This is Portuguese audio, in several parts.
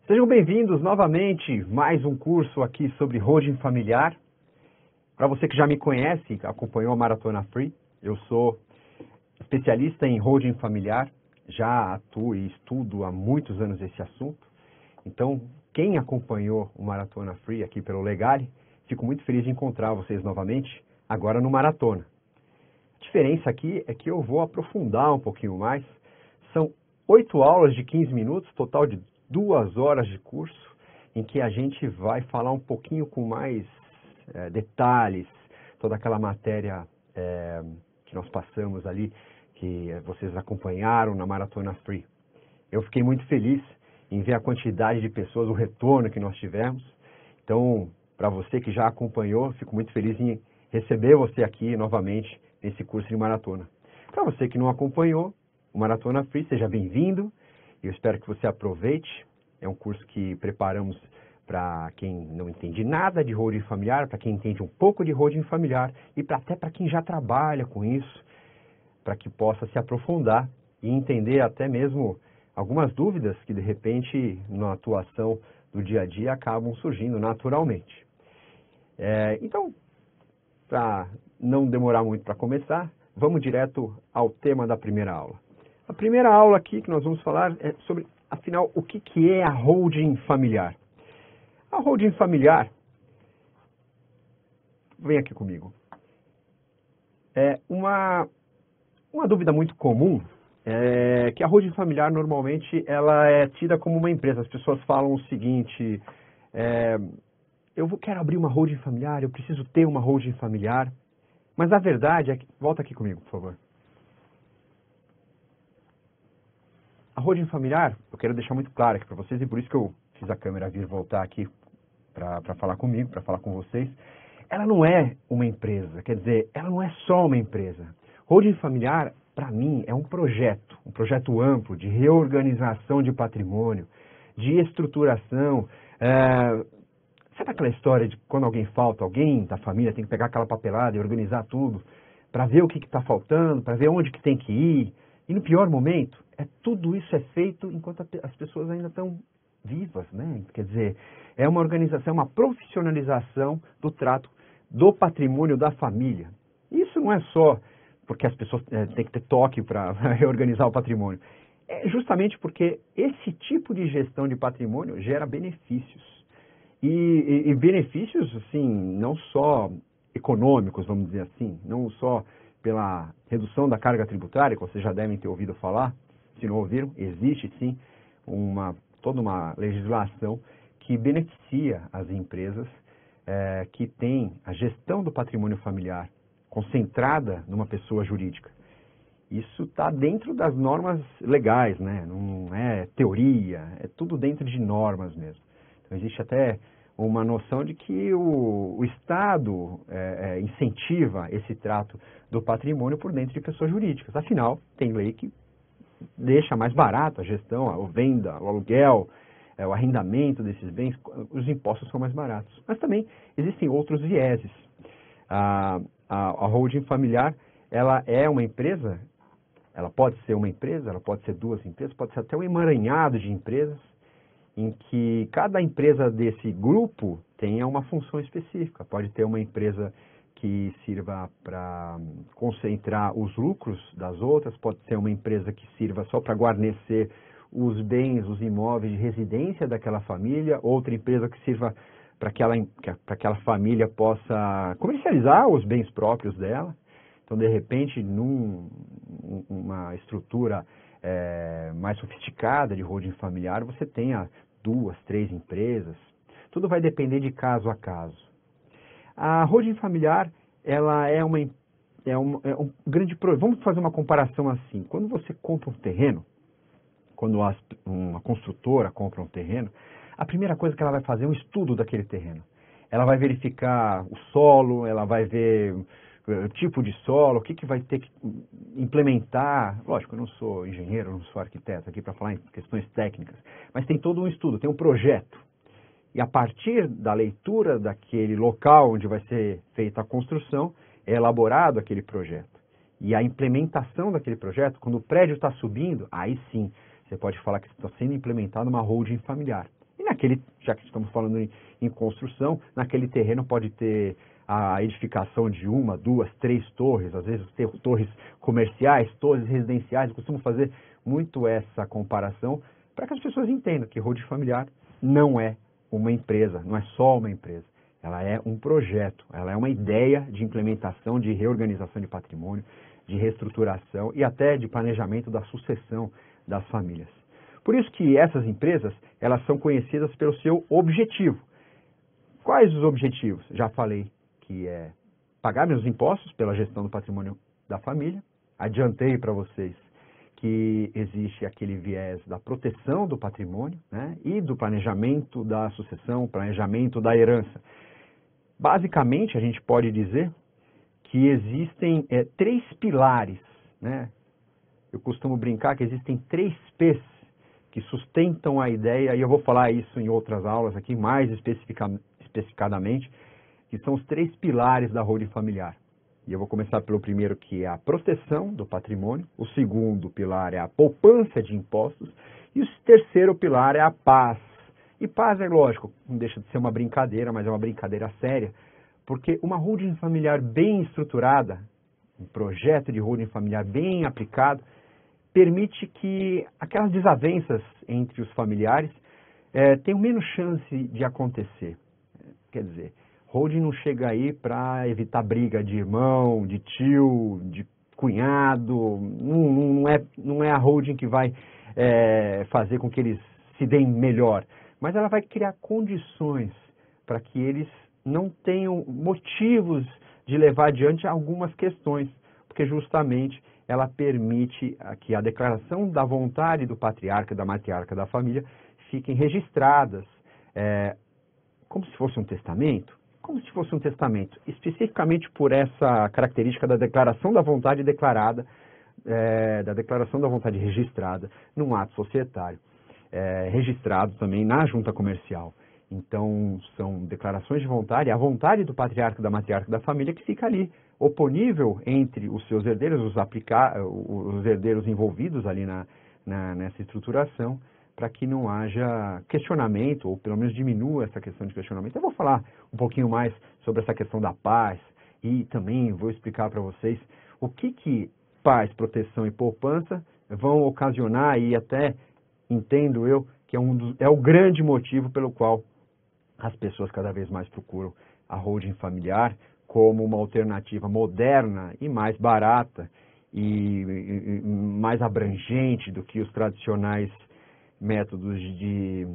Sejam bem-vindos novamente, mais um curso aqui sobre holding familiar. Para você que já me conhece, acompanhou a Maratona Free, eu sou especialista em holding familiar, já atuo e estudo há muitos anos esse assunto. Então, quem acompanhou o Maratona Free aqui pelo Legale, fico muito feliz de encontrar vocês novamente, agora no Maratona. A diferença aqui é que eu vou aprofundar um pouquinho mais. São 8 aulas de 15 minutos, total de 2 horas de curso, em que a gente vai falar um pouquinho com mais detalhes, toda aquela matéria que nós passamos ali, que vocês acompanharam na Maratona Free. Eu fiquei muito feliz em ver a quantidade de pessoas, o retorno que nós tivemos. Então, para você que já acompanhou, fico muito feliz em receber você aqui novamente nesse curso de maratona. Para você que não acompanhou o Maratona Free, seja bem-vindo. Eu espero que você aproveite. É um curso que preparamos para quem não entende nada de holding familiar, para quem entende um pouco de holding familiar e até para quem já trabalha com isso, para que possa se aprofundar e entender até mesmo algumas dúvidas que, de repente, na atuação do dia a dia acabam surgindo naturalmente. Então, para não demorar muito para começar, vamos direto ao tema da primeira aula. A primeira aula aqui que nós vamos falar é sobre, afinal, o que é a holding familiar. A holding familiar, vem aqui comigo, é uma dúvida muito comum, é que a holding familiar normalmente ela é tida como uma empresa. As pessoas falam o seguinte, quero abrir uma holding familiar, eu preciso ter uma holding familiar, mas a verdade é que, volta aqui comigo, por favor. A holding familiar, eu quero deixar muito claro aqui para vocês, e por isso que eu fiz a câmera vir voltar aqui para falar comigo, para falar com vocês. Ela não é uma empresa, quer dizer, ela não é só uma empresa. Holding familiar, para mim, é um projeto amplo de reorganização de patrimônio, de estruturação. Sabe aquela história de quando alguém falta, alguém da família tem que pegar aquela papelada e organizar tudo, para ver o que está faltando, para ver onde que tem que ir. E no pior momento, tudo isso é feito enquanto as pessoas ainda estão vivas, né? Quer dizer, é uma organização, uma profissionalização do trato do patrimônio da família. Isso não é só porque as pessoas têm que ter toque para reorganizar o patrimônio. É justamente porque esse tipo de gestão de patrimônio gera benefícios. E benefícios, assim, não só econômicos, vamos dizer assim, não só pela redução da carga tributária, que vocês já devem ter ouvido falar. Se não ouviram, existe sim toda uma legislação que beneficia as empresas que têm a gestão do patrimônio familiar concentrada numa pessoa jurídica. Isso está dentro das normas legais, né? Não é teoria, é tudo dentro de normas mesmo. Então existe até uma noção de que o Estado incentiva esse trato do patrimônio por dentro de pessoas jurídicas. Afinal, tem lei que deixa mais barato a gestão, a venda, o aluguel, o arrendamento desses bens, os impostos são mais baratos. Mas também existem outros vieses. A holding familiar, ela é uma empresa, ela pode ser uma empresa, ela pode ser 2 empresas, pode ser até um emaranhado de empresas, em que cada empresa desse grupo tenha uma função específica. Pode ter uma empresa que sirva para concentrar os lucros das outras, pode ser uma empresa que sirva só para guarnecer os bens, os imóveis de residência daquela família, outra empresa que sirva para que aquela família possa comercializar os bens próprios dela. Então, de repente, numa estrutura mais sofisticada de holding familiar, você tenha 2, 3 empresas. Tudo vai depender de caso a caso. A holding familiar, ela é um grande problema. Vamos fazer uma comparação assim. Quando você compra um terreno, quando uma construtora compra um terreno, a primeira coisa que ela vai fazer é um estudo daquele terreno. Ela vai verificar o solo, ela vai ver o tipo de solo, o que vai ter que implementar. Lógico, eu não sou engenheiro, eu não sou arquiteto aqui para falar em questões técnicas, mas tem todo um estudo, tem um projeto. E a partir da leitura daquele local onde vai ser feita a construção, é elaborado aquele projeto. E a implementação daquele projeto, quando o prédio está subindo, aí sim, você pode falar que está sendo implementada uma holding familiar. E naquele, já que estamos falando em construção, naquele terreno pode ter a edificação de 1, 2, 3 torres, às vezes torres comerciais, torres residenciais. Eu costumo fazer muito essa comparação para que as pessoas entendam que holding familiar não é uma empresa, não é só uma empresa. Ela é um projeto, ela é uma ideia de implementação, de reorganização de patrimônio, de reestruturação e até de planejamento da sucessão das famílias. Por isso que essas empresas, elas são conhecidas pelo seu objetivo. Quais os objetivos? Já falei que é pagar meus impostos pela gestão do patrimônio da família. Adiantei para vocês que existe aquele viés da proteção do patrimônio, né, e do planejamento da sucessão, planejamento da herança. Basicamente, a gente pode dizer que existem 3 pilares, né? Eu costumo brincar que existem 3 P's que sustentam a ideia, e eu vou falar isso em outras aulas aqui, mais especificadamente, que são os 3 pilares da holding familiar. E eu vou começar pelo primeiro, que é a proteção do patrimônio. O segundo pilar é a poupança de impostos. E o terceiro pilar é a paz. E paz, é lógico, não deixa de ser uma brincadeira, mas é uma brincadeira séria. Porque uma holding familiar bem estruturada, um projeto de holding familiar bem aplicado, permite que aquelas desavenças entre os familiares tenham menos chance de acontecer. Quer dizer, holding não chega aí para evitar briga de irmão, de tio, de cunhado. Não é a holding que vai fazer com que eles se deem melhor. Mas ela vai criar condições para que eles não tenham motivos de levar adiante algumas questões. Porque justamente ela permite que a declaração da vontade do patriarca e da matriarca da família fiquem registradas como se fosse um testamento. Como se fosse um testamento, especificamente por essa característica da declaração da vontade declarada, da declaração da vontade registrada num ato societário, registrado também na junta comercial. Então, são declarações de vontade, a vontade do patriarca e da matriarca da família que fica ali, oponível entre os seus herdeiros, os herdeiros envolvidos ali nessa estruturação, para que não haja questionamento, ou pelo menos diminua essa questão de questionamento. Eu vou falar um pouquinho mais sobre essa questão da paz e também vou explicar para vocês o que paz, proteção e poupança vão ocasionar, e até entendo eu que é o grande motivo pelo qual as pessoas cada vez mais procuram a holding familiar como uma alternativa moderna e mais barata e mais abrangente do que os tradicionais métodos de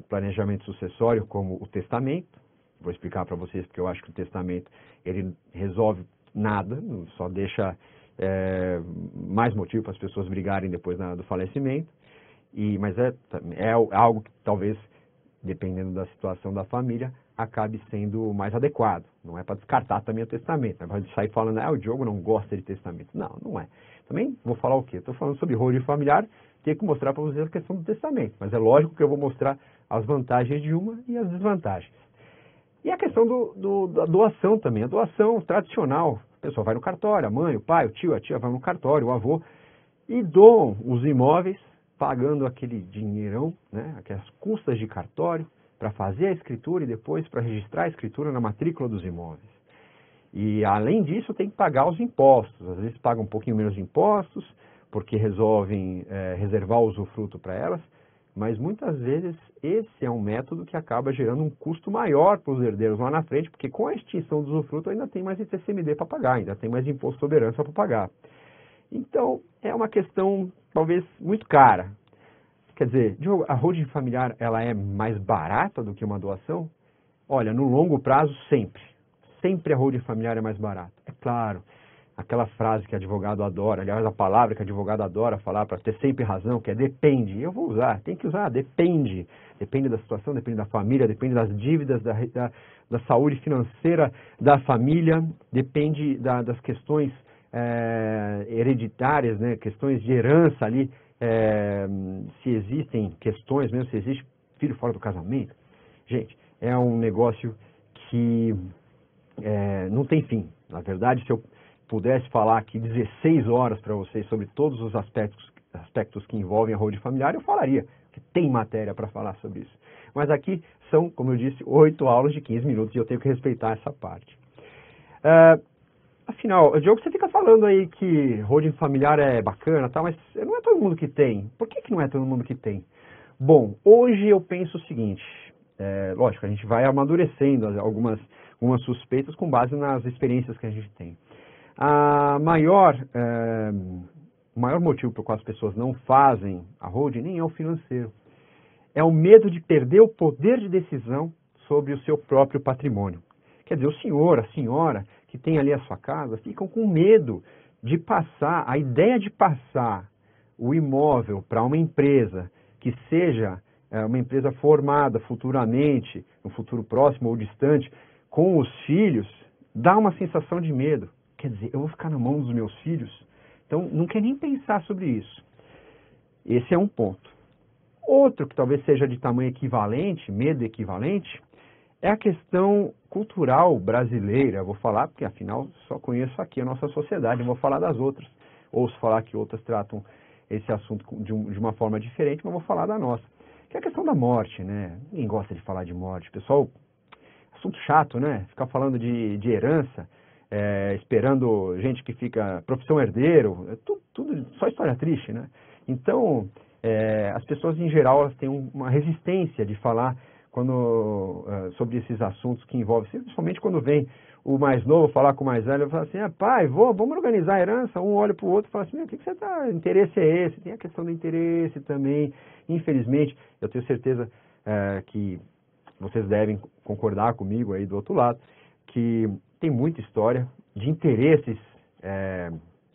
planejamento sucessório, como o testamento. Vou explicar para vocês porque eu acho que o testamento ele resolve nada, só deixa mais motivo para as pessoas brigarem depois do falecimento. Mas é algo que talvez, dependendo da situação da família, acabe sendo mais adequado. Não é para descartar também o testamento, não é para sair falando, o Diogo não gosta de testamento. Não, não é. Também vou falar o quê? Estou falando sobre holding familiar, tenho que mostrar para vocês a questão do testamento, mas é lógico que eu vou mostrar as vantagens de uma e as desvantagens. E a questão da doação também, a doação tradicional. A pessoa vai no cartório, a mãe, o pai, o tio, a tia vai no cartório, o avô, e doam os imóveis, pagando aquele dinheirão, né, aquelas custas de cartório, para fazer a escritura e depois para registrar a escritura na matrícula dos imóveis. E, além disso, tem que pagar os impostos. Às vezes pagam um pouquinho menos de impostos, porque resolvem reservar o usufruto para elas, mas muitas vezes esse é um método que acaba gerando um custo maior para os herdeiros lá na frente, porque com a extinção do usufruto ainda tem mais ITCMD para pagar, ainda tem mais imposto sobre herança para pagar. Então, é uma questão talvez muito cara. Quer dizer, a holding familiar ela é mais barata do que uma doação? Olha, no longo prazo, sempre. Sempre a holding familiar é mais barata. É claro, aquela frase que advogado adora, aliás, a palavra que advogado adora falar para ter sempre razão, que é depende. Eu vou usar, tem que usar, depende. Depende da situação, depende da família, depende das dívidas, da saúde financeira da família, depende das questões hereditárias, né, questões de herança ali, se existem questões mesmo, se existe filho fora do casamento. Gente, é um negócio que não tem fim. Na verdade, se eu pudesse falar aqui 16 horas para vocês sobre todos os aspectos que envolvem a holding familiar, eu falaria que tem matéria para falar sobre isso. mas aqui são, como eu disse, 8 aulas de 15 minutos e eu tenho que respeitar essa parte. Afinal, Diogo, você fica falando aí que holding familiar é bacana, tá, mas não é todo mundo que tem. Por que não é todo mundo que tem? Bom, hoje eu penso o seguinte, lógico, a gente vai amadurecendo algumas suspeitas com base nas experiências que a gente tem. O maior motivo pelo qual as pessoas não fazem a holding nem é o financeiro. É o medo de perder o poder de decisão sobre o seu próprio patrimônio. Quer dizer, o senhor, a senhora que tem ali a sua casa ficam com medo de passar, a ideia de passar o imóvel para uma empresa que seja uma empresa formada futuramente, no futuro próximo ou distante, com os filhos, dá uma sensação de medo. Quer dizer, eu vou ficar na mão dos meus filhos? Então, não quer nem pensar sobre isso. Esse é um ponto. Outro que talvez seja de tamanho equivalente, medo equivalente, é a questão cultural brasileira. Eu vou falar, porque afinal só conheço aqui a nossa sociedade, eu vou falar das outras. Ouço falar que outras tratam esse assunto de uma forma diferente, mas vou falar da nossa. Que é a questão da morte, né? Ninguém gosta de falar de morte. Pessoal, assunto chato, né? Ficar falando de herança, esperando gente que fica profissão herdeiro, tudo só história triste, né? Então, as pessoas em geral elas têm uma resistência de falar sobre esses assuntos que envolvem, principalmente quando vem o mais novo falar com o mais velho, fala assim, pai, vamos organizar a herança, um olha para o outro e fala assim, o que você está, interesse é esse? Tem a questão do interesse também, infelizmente, eu tenho certeza que vocês devem concordar comigo aí do outro lado, que tem muita história de interesses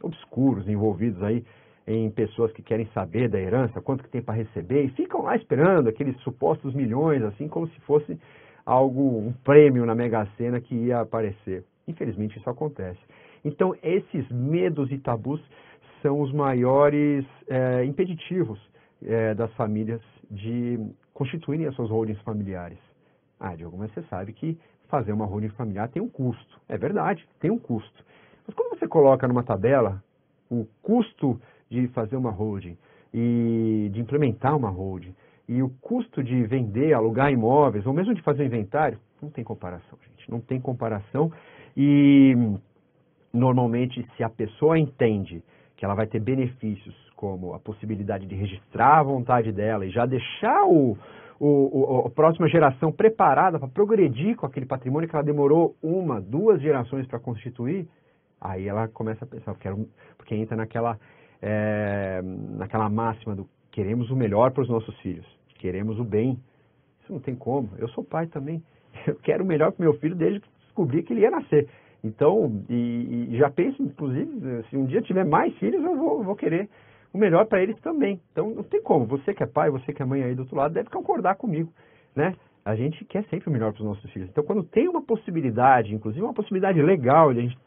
obscuros envolvidos aí em pessoas que querem saber da herança, quanto que tem para receber, e ficam lá esperando aqueles supostos milhões, assim, como se fosse um prêmio na Mega Sena que ia aparecer. Infelizmente isso acontece. Então esses medos e tabus são os maiores impeditivos das famílias de constituírem as suas holdings familiares. Diogo, mas você sabe que fazer uma holding familiar tem um custo. É verdade, tem um custo. Mas quando você coloca numa tabela o custo de fazer uma holding e de implementar uma holding e o custo de vender, alugar imóveis, ou mesmo de fazer um inventário, não tem comparação, gente. Não tem comparação e normalmente se a pessoa entende que ela vai ter benefícios como a possibilidade de registrar a vontade dela e já deixar a próxima geração preparada para progredir com aquele patrimônio que ela demorou 1, 2 gerações para constituir, aí ela começa a pensar, porque entra naquela máxima do queremos o melhor para os nossos filhos, queremos o bem. Isso não tem como. Eu sou pai também. Eu quero o melhor para o meu filho desde que descobri que ele ia nascer. Então, e já penso, inclusive, se um dia tiver mais filhos, eu vou querer o melhor para eles também. Então, não tem como. Você que é pai, você que é mãe aí do outro lado, deve concordar comigo, né? A gente quer sempre o melhor para os nossos filhos. Então, quando tem uma possibilidade, inclusive uma possibilidade legal de a gente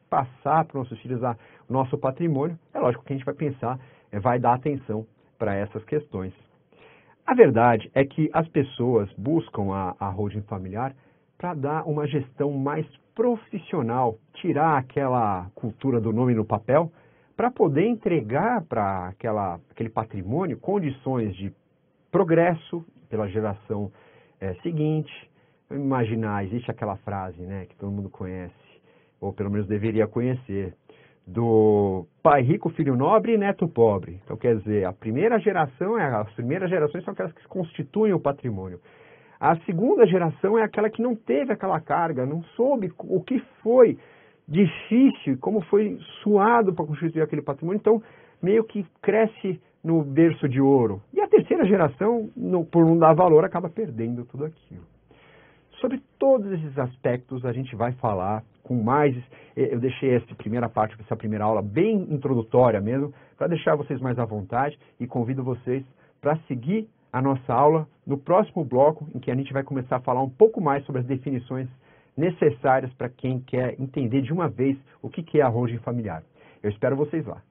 passar para os nossos filhos o nosso patrimônio, é lógico que a gente vai pensar, vai dar atenção para essas questões. A verdade é que as pessoas buscam a holding familiar para dar uma gestão mais profissional, tirar aquela cultura do nome no papel, para poder entregar para aquele patrimônio condições de progresso pela geração seguinte. Imaginar, existe aquela frase, né, que todo mundo conhece, ou pelo menos deveria conhecer, do pai rico, filho nobre e neto pobre. Então, quer dizer, as primeiras gerações são aquelas que constituem o patrimônio. A segunda geração é aquela que não teve aquela carga, não soube o que foi difícil, como foi suado para constituir aquele patrimônio, então meio que cresce no berço de ouro. E a terceira geração, por não dar valor, acaba perdendo tudo aquilo. Sobre todos esses aspectos a gente vai falar com mais... Eu deixei essa primeira parte, essa primeira aula bem introdutória mesmo, para deixar vocês mais à vontade e convido vocês para seguir a nossa aula no próximo bloco, em que a gente vai começar a falar um pouco mais sobre as definições necessárias para quem quer entender de uma vez o que é a holding familiar. Eu espero vocês lá.